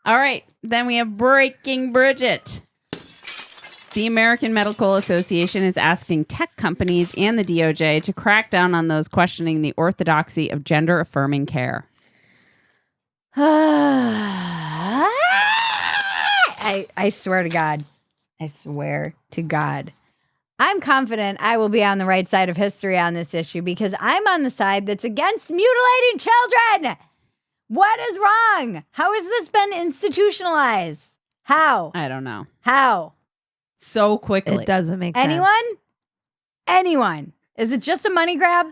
All right. Then we have Breaking Bridget. The American Medical Association is asking tech companies and the DOJ to crack down on those questioning the orthodoxy of gender-affirming care. I swear to God. I swear to God. I'm confident I will be on the right side of history on this issue because I'm on the side that's against mutilating children. What is wrong? How has this been institutionalized? How? I don't know. How? So quickly. It doesn't make sense. Anyone? Is it just a money grab?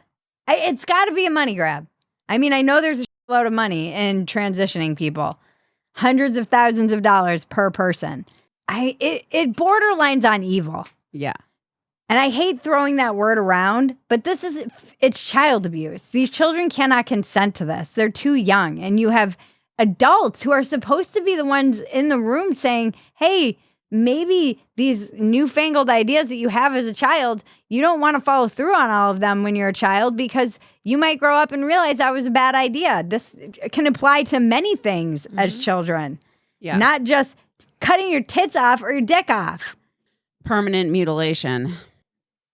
It's got to be a money grab. I mean, I know there's a load of money in transitioning people. Hundreds of thousands of dollars per person. It borderlines on evil. Yeah. And I hate throwing that word around, but it's child abuse. These children cannot consent to this. They're too young. And you have adults who are supposed to be the ones in the room saying, hey, maybe these newfangled ideas that you have as a child, you don't want to follow through on all of them when you're a child because you might grow up and realize that was a bad idea. This can apply to many things as children. Yeah. Not just cutting your tits off or your dick off. Permanent mutilation.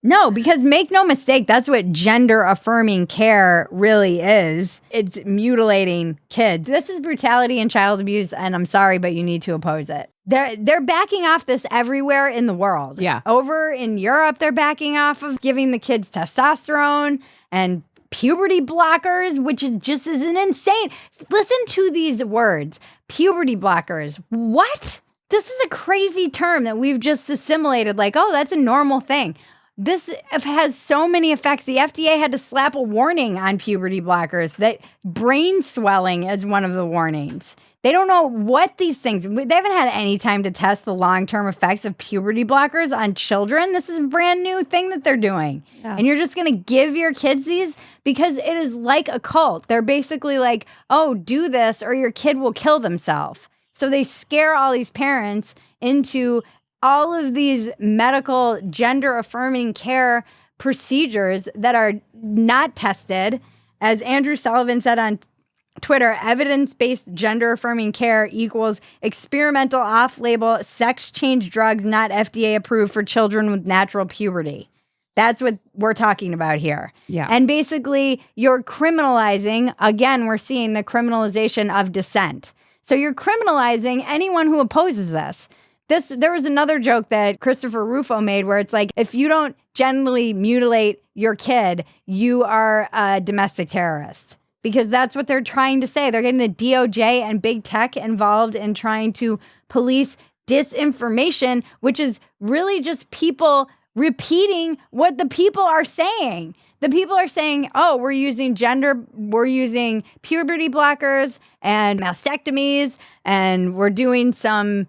No, because make no mistake, that's what gender-affirming care really is. It's mutilating kids. This is brutality and child abuse, and I'm sorry, but you need to oppose it. They're backing off this everywhere in the world. Yeah. Over in Europe, they're backing off of giving the kids testosterone and puberty blockers, which is just is an insane. Listen to these words. Puberty blockers. What? This is a crazy term that we've just assimilated like, oh, that's a normal thing. This has so many effects. The FDA had to slap a warning on puberty blockers that brain swelling is one of the warnings. They don't know what these things, they haven't had any time to test the long-term effects of puberty blockers on children. This is a brand new thing that they're doing. Yeah. And you're just going to give your kids these because it is like a cult. They're basically like, oh, do this or your kid will kill themselves. So they scare all these parents into all of these medical gender-affirming care procedures that are not tested. As Andrew Sullivan said on Twitter, evidence-based gender-affirming care equals experimental off-label sex change drugs not FDA approved for children with natural puberty. That's what we're talking about here. Yeah. And basically, you're criminalizing, again, we're seeing the criminalization of dissent. So you're criminalizing anyone who opposes this. There was another joke that Christopher Rufo made where it's like, if you don't genitally mutilate your kid, you are a domestic terrorist. Because that's what they're trying to say. They're getting the DOJ and big tech involved in trying to police disinformation, which is really just people repeating what the people are saying. The people are saying, oh, we're using puberty blockers and mastectomies, and we're doing some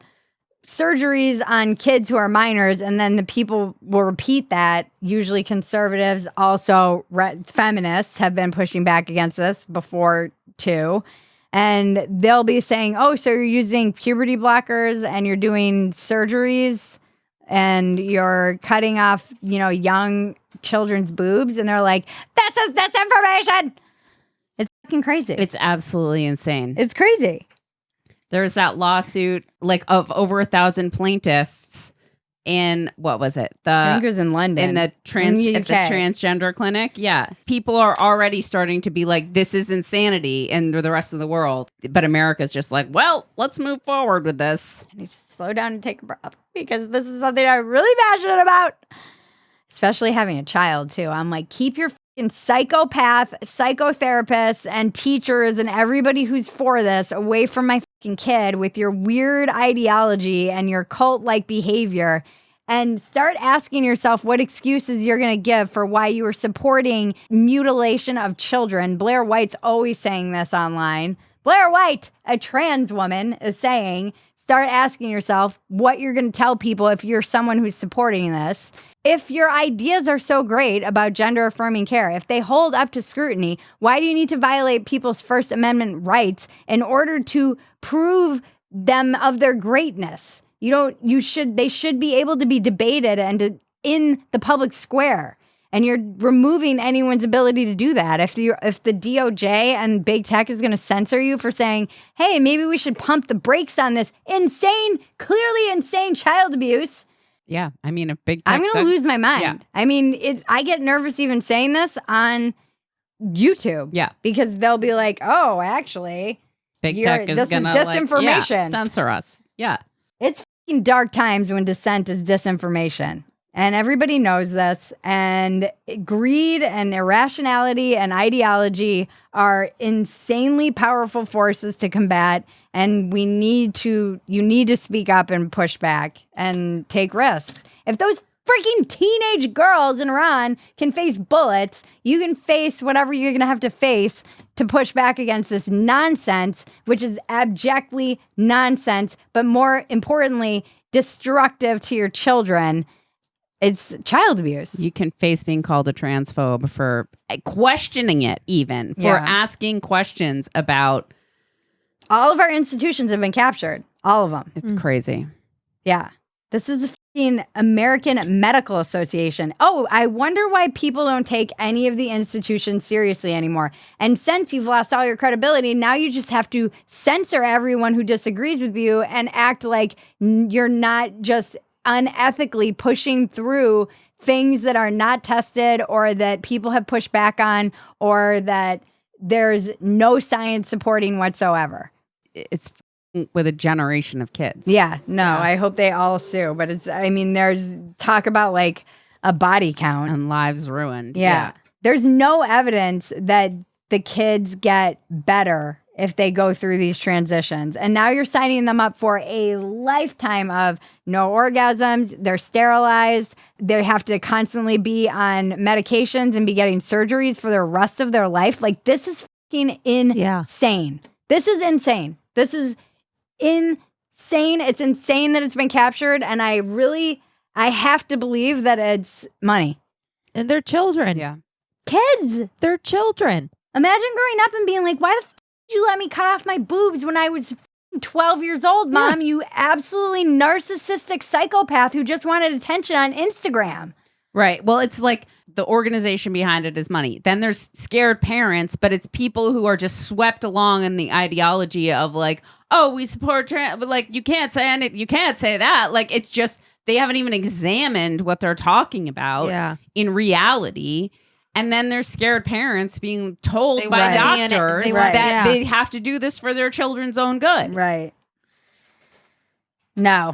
surgeries on kids who are minors, and then the people will repeat that. Usually conservatives, also feminists have been pushing back against this before too. And they'll be saying, oh, so you're using puberty blockers and you're doing surgeries and you're cutting off, young children's boobs. And they're like, this is disinformation. It's fucking crazy. It's absolutely insane. It's crazy. There's that lawsuit of over 1,000 plaintiffs in, what was it? I think it was in London. In the at the transgender clinic. Yeah. People are already starting to be like, this is insanity in the rest of the world. But America's just like, well, let's move forward with this. I need to slow down and take a breath because this is something I'm really passionate about. Especially having a child, too. I'm like, keep your psychopath, psychotherapists, and teachers and everybody who's for this away from my kid with your weird ideology and your cult-like behavior, and start asking yourself what excuses you're going to give for why you are supporting mutilation of children. Blair White's always saying this online. Blair White, a trans woman, is saying, start asking yourself what you're going to tell people if you're someone who's supporting this. If your ideas are so great about gender-affirming care, if they hold up to scrutiny, why do you need to violate people's First Amendment rights in order to prove them of their greatness? They should be able to be debated and in the public square. And you're removing anyone's ability to do that. If the DOJ and big tech is going to censor you for saying, hey, maybe we should pump the brakes on this clearly insane child abuse. Yeah. I mean, if big tech I'm going to lose my mind. Yeah. I mean, I get nervous even saying this on YouTube. Yeah. Because they'll be like, oh, actually, big tech is going to disinformation. Censor us. Yeah. It's fucking dark times when dissent is disinformation. And everybody knows this. And greed and irrationality and ideology are insanely powerful forces to combat. And you need to speak up and push back and take risks. If those freaking teenage girls in Iran can face bullets, you can face whatever you're going to have to face to push back against this nonsense, which is abjectly nonsense, but more importantly, destructive to your children. It's child abuse. You can face being called a transphobe for questioning it, even for asking questions about. All of our institutions have been captured. All of them. It's crazy. Yeah. This is the American Medical Association. Oh, I wonder why people don't take any of the institutions seriously anymore. And since you've lost all your credibility, now you just have to censor everyone who disagrees with you and act like you're not just unethically pushing through things that are not tested or that people have pushed back on or that there's no science supporting whatsoever. It's with a generation of kids. Yeah, no, I hope they all sue. But there's talk about like a body count. And lives ruined. Yeah. There's no evidence that the kids get better if they go through these transitions. And now you're signing them up for a lifetime of no orgasms. They're sterilized. They have to constantly be on medications and be getting surgeries for the rest of their life. Like, this is fucking insane. This is insane. This is insane. It's insane that it's been captured. And I have to believe that it's money. And they're children. Yeah. Kids. They're children. Imagine growing up and being like, why the did you let me cut off my boobs when I was 12 years old, Mom? You absolutely narcissistic psychopath who just wanted attention on Instagram. Right. Well, it's like the organization behind it is money. Then there's scared parents, but it's people who are just swept along in the ideology of like, oh, we support but like, you can't say anything. You can't say that. Like, it's just, they haven't even examined what they're talking about in reality. And then there's scared parents being told by doctors that they have to do this for their children's own good. Right. No.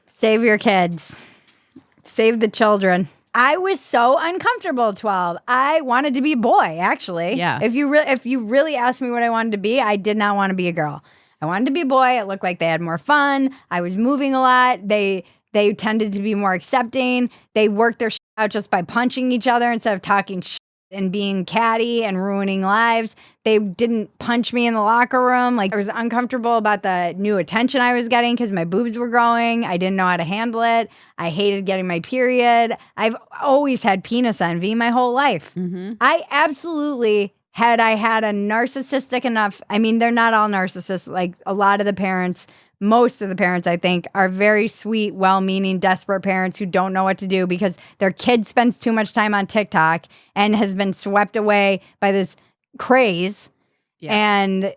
Save your kids. Save the children. I was so uncomfortable at 12. I wanted to be a boy, actually. Yeah. If you really asked me what I wanted to be, I did not want to be a girl. I wanted to be a boy. It looked like they had more fun. I was moving a lot. They tended to be more accepting. They worked their shit out just by punching each other instead of talking shit and being catty and ruining lives. They didn't punch me in the locker room. Like, I was uncomfortable about the new attention I was getting because my boobs were growing. I didn't know how to handle it. I hated getting my period. I've always had penis envy my whole life. Mm-hmm. I absolutely had a narcissistic enough. I mean, they're not all narcissists. Like, a lot of the parents, most of the parents, I think, are very sweet, well-meaning, desperate parents who don't know what to do because their kid spends too much time on TikTok and has been swept away by this craze and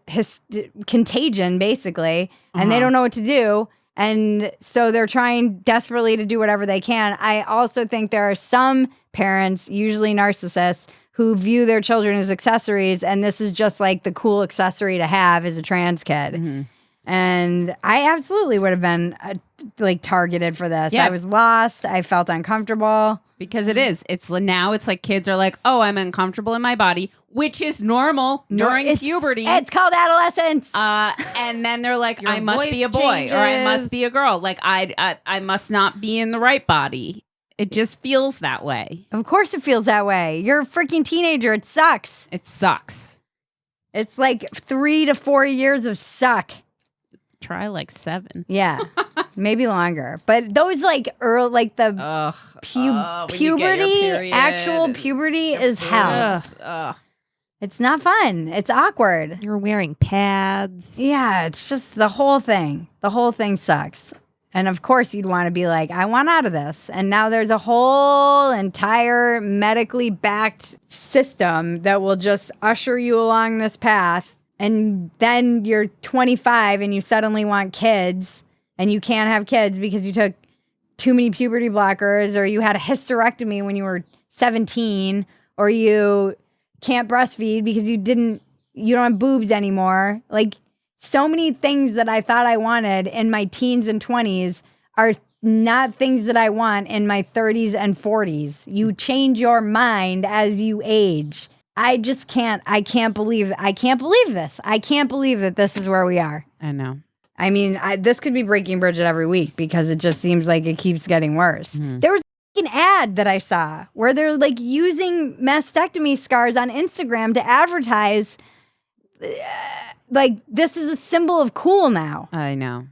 contagion, basically, and they don't know what to do. And so they're trying desperately to do whatever they can. I also think there are some parents, usually narcissists, who view their children as accessories, and this is just like the cool accessory to have as a trans kid. Mm-hmm. And I absolutely would have been targeted for this. Yeah. I was lost. I felt uncomfortable. Because it is. It's like kids are like, oh, I'm uncomfortable in my body, which is normal during puberty. It's called adolescence. And then they're like, I must be a boy changes. or I must be a girl. Like, I must not be in the right body. It just feels that way. Of course it feels that way. You're a freaking teenager. It sucks. It sucks. It's like 3 to 4 years of suck. Try like 7. Yeah, maybe longer. But those puberty, actual puberty is hell. It's not fun. It's awkward. You're wearing pads. Yeah, it's just the whole thing. The whole thing sucks. And of course, you'd want to be like, I want out of this. And now there's a whole entire medically backed system that will just usher you along this path. And then you're 25 and you suddenly want kids and you can't have kids because you took too many puberty blockers, or you had a hysterectomy when you were 17, or you can't breastfeed because you don't have boobs anymore. Like, so many things that I thought I wanted in my teens and 20s are not things that I want in my 30s and 40s. You change your mind as you age. I can't believe this. I can't believe that this is where we are. I know. I mean, this could be Breaking Bridget every week because it just seems like it keeps getting worse. Mm-hmm. There was an ad that I saw where they're like using mastectomy scars on Instagram to advertise like, this is a symbol of cool now. I know.